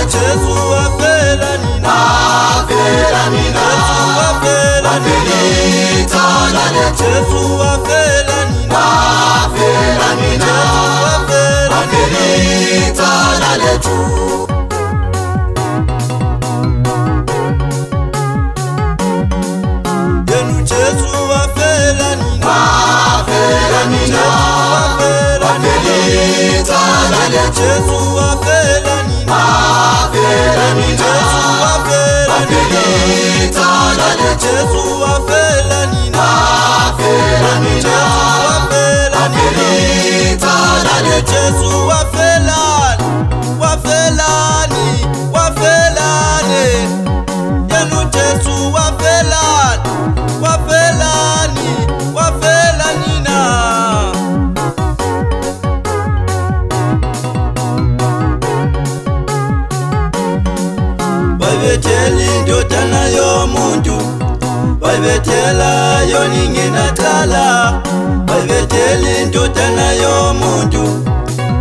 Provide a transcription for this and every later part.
Jesu wafela nina, wafela nina, wafela nina, Jesu wafela nina, wafela nina, wafela letu. Yenu Jesu wafela nina, wafela nina, wafela letu. Jesu wafela nina, wafela nina, wafela letu. Jesu wafela nina, wafela nina, wafela letu. Jesu wafela, wafelani, wafelane. Yenu Jesu wafela, wafelani, wafela nina. Babethela indodana yomuntu, babethela yoningenaqala. Babethela indodana yomuntu,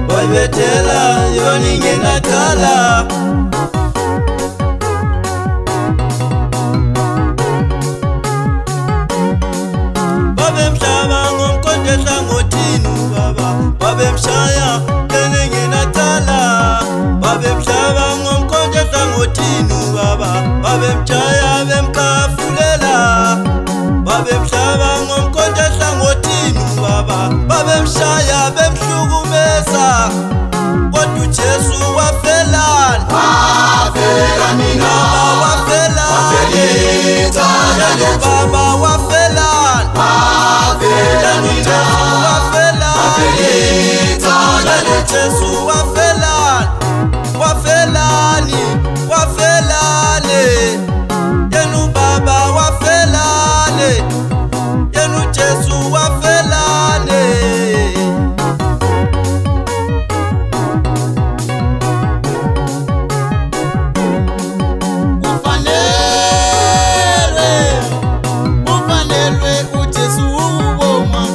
babethela yoningenaqala. Babemhlaba ngomkhonto ehlangothini ubaba, babemshaya yoningenaqala. Babemhlaba ngomkhonto ehlangothini ubaba, babemshaya bemkhafulela. Babemhlaba ngomkhonto ehlangothini ubaba, babemshaya bemhlukumeza. Kodwa uJesu wafelani, wafela nina, wafelani, wafela baba wafelani, wafela nina, wafelani, Jesu wafelani, wafelani, wafelani. Yenu baba wafelani, yenu Jesu wafelani. Kufanelwe uJesu uboma,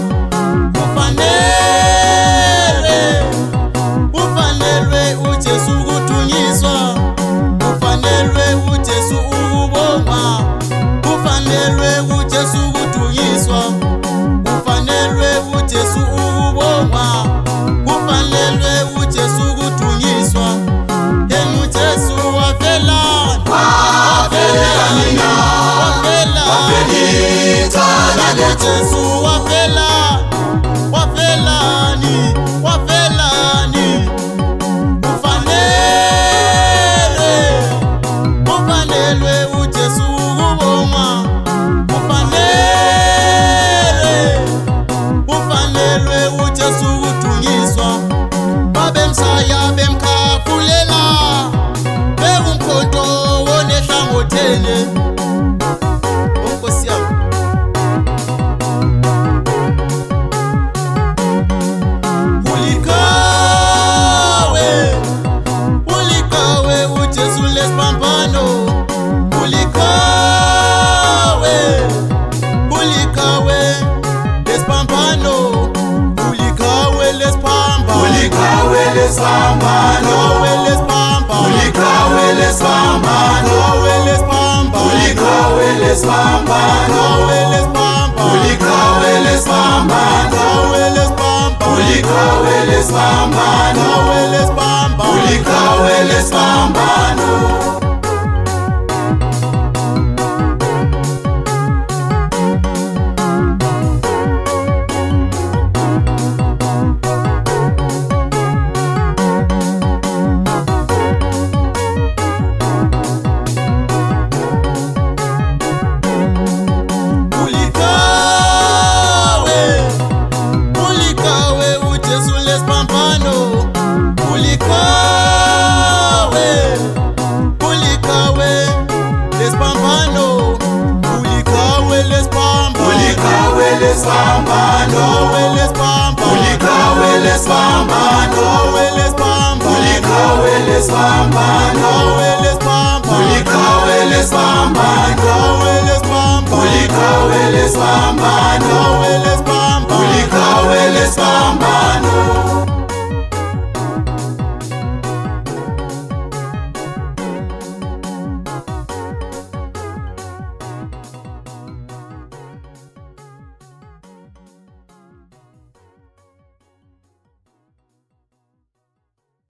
kufanelwe uJesu kudunyiswa, kufanelwe uJesu uboma, kufanelwe uJesu kudunyiswa, kufanelwe uJesu uboma, kufanelwe uJesu kudunyiswa. Yenu Jesu wafelani, wafela nina, wafela letu. Jesu wafelani, wafelani, wafelani. Kufanelwe uJesu uboma, kufanelwe uJesu kudunyiswa. Babemshaya bemkhafulela, bewumkhonto wonehlangothene. Nkosi yami, ulikawe uJesu lesibambano, ulikawe lesibambano, ulikawe lesibambano, Ulikawe lesibambano, ulikawe lesibambano, ulikawe lesibambano, ulikawe lesibambano, ulikawe lesibambano, ulikawe lesibambano. Ulikawe uJesu lesibambano, ulikawe lesibambano, ulikawe lesibambano, Ulikawe lesibambano, ulikawe lesibambano, ulikawe lesibambano, ulikawe lesibambano, ulikawe lesibambano.